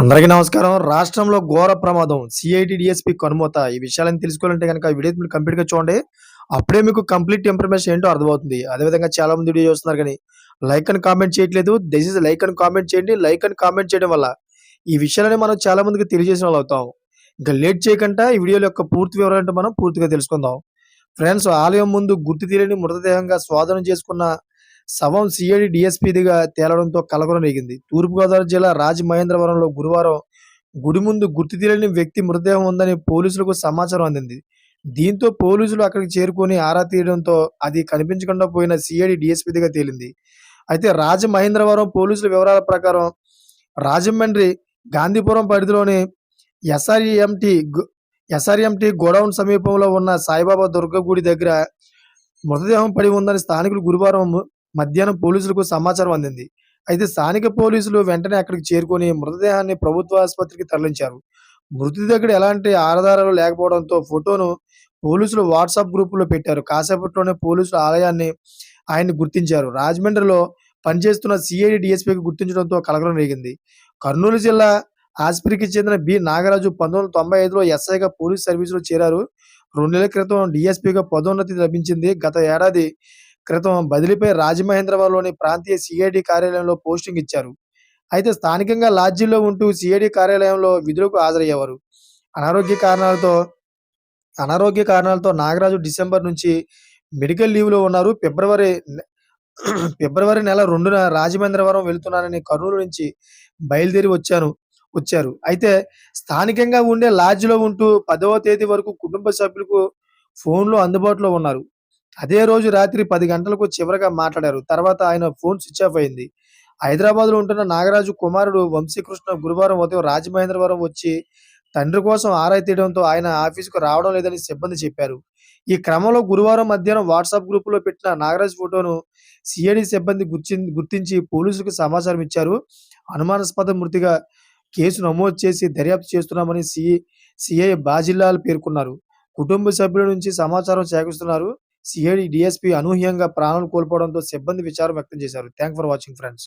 అందరికీ నమస్కారం. రాష్ట్రంలో ఘోర ప్రమాదం. సీఐడీ డీఎస్పీ కనుమూత. ఈ విషయాలను తెలుసుకోవాలంటే గనక వీడియో మీరు కంప్లీట్‌గా చూడండి. అప్పుడే మీకు కంప్లీట్ ఇన్ఫర్మేషన్ ఏంటో అర్థమవుతుంది. అదేవిధంగా చాలామంది వీడియో చూస్తున్నారు గానీ, లైక్ అండ్ కామెంట్ చేయట్లేదు. దయచేసి లైక్ అండ్ కామెంట్ చేయండి. లైక్ అండ్ కామెంట్ చేయడం వల్ల ఈ విషయాలని మనం చాలా మందికి తెలియజేసిన వాళ్ళవుతాం. ఇంకా లేట్ చేయకుండా ఈ వీడియోల యొక్క పూర్తి వివరాలేంటో మనం పూర్తిగా తెలుసుకుందాం. ఫ్రెండ్స్, ఆలయం ముందు గుర్తు తెలియని మృతదేహంగా స్వాధీనం చేసుకున్న శవం సీఐడీ డీఎస్పీదిగా తేలడంతో కలకలం రేగింది. తూర్పుగోదావరి జిల్లా రాజమహేంద్రవరంలో గురువారం గుడి ముందు గుర్తు తెలియని వ్యక్తి మృతదేహం ఉందని పోలీసులకు సమాచారం అందింది. దీంతో పోలీసులు అక్కడికి చేరుకొని ఆరా తీయడంతో అది కనిపించకుండా పోయిన సీఐడీ డీఎస్పీదిగా తేలింది. అయితే రాజమహేంద్రవరం పోలీసుల వివరాల ప్రకారం రాజమండ్రి గాంధీపురం పరిధిలోని ఎస్ఆర్ఎంటీ ఎస్ఆర్ఎంటీ గోడౌన్ సమీపంలో ఉన్న సాయిబాబా దుర్గ గుడి దగ్గర మృతదేహం పడి ఉందని స్థానికులు గురువారం మధ్యాహ్నం పోలీసులకు సమాచారం అందింది. అయితే స్థానిక పోలీసులు వెంటనే అక్కడికి చేరుకొని మృతదేహాన్ని ప్రభుత్వ ఆసుపత్రికి తరలించారు. మృతి దగ్గర ఎలాంటి ఆధారాలు లేకపోవడంతో ఫోటోను పోలీసులు వాట్సాప్ గ్రూపులో పెట్టారు. కాసేపట్లోనే పోలీసులు ఆయన్ని గుర్తించారు. రాజమండ్రిలో పనిచేస్తున్న సీఐడీ డీఎస్పీకి గుర్తించడంతో కలకలం రేగింది. కర్నూలు జిల్లా ఆస్పత్రికి చెందిన బి నాగరాజు 1995లో ఎస్ఐగా పోలీస్ సర్వీసులో చేరారు. 2 నెలల క్రితం డీఎస్పీగా పదోన్నతి లభించింది. గత ఏడాది క్రితం బదిలీపై రాజమహేంద్రవరంలోని ప్రాంతీయ సీఐడీ కార్యాలయంలో పోస్టింగ్ ఇచ్చారు. అయితే స్థానికంగా లాడ్జీలో ఉంటూ సీఐడీ కార్యాలయంలో విధులకు హాజరయ్యేవారు. అనారోగ్య కారణాలతో అనారోగ్య కారణాలతో నాగరాజు డిసెంబర్ నుంచి మెడికల్ లీవ్‌లో ఉన్నారు. ఫిబ్రవరి నెల 2న రాజమహేంద్రవరం వెళ్తున్నానని కర్నూలు నుంచి బయలుదేరి వచ్చారు. అయితే స్థానికంగా ఉండే లాడ్జ్‌లో ఉంటూ 10వ తేదీ వరకు కుటుంబ సభ్యులకు ఫోన్‌లో అందుబాటులో ఉన్నారు. అదే రోజు రాత్రి 10 గంటలకు చివరగా మాట్లాడారు. తర్వాత ఆయన ఫోన్ స్విచ్ ఆఫ్ అయింది. హైదరాబాద్‌లో ఉంటున్న నాగరాజు కుమారుడు వంశీకృష్ణ గురువారం ఉదయం రాజమహేంద్రవరం వచ్చి తండ్రి కోసం ఆరా తీయడంతో ఆయన ఆఫీసుకు రావడం లేదని సిబ్బంది చెప్పారు. ఈ క్రమంలో గురువారం మధ్యాహ్నం వాట్సాప్ గ్రూప్‌లో పెట్టిన నాగరాజు ఫోటోను సీఐడీ సిబ్బంది గుర్తించి పోలీసులకు సమాచారం ఇచ్చారు. అనుమానాస్పద మృతిగా కేసు నమోదు చేసి దర్యాప్తు చేస్తున్నామని సీఐ బాజిల్లాల్ పేర్కొన్నారు. కుటుంబ సభ్యుల నుంచి సమాచారం సేకరిస్తున్నారు. సీఐడీ డీఎస్పీ అనూహ్యంగా ప్రాణాలు కోల్పోవడంతో సిబ్బంది విచారం వ్యక్తం చేశారు. Thanks for watching friends.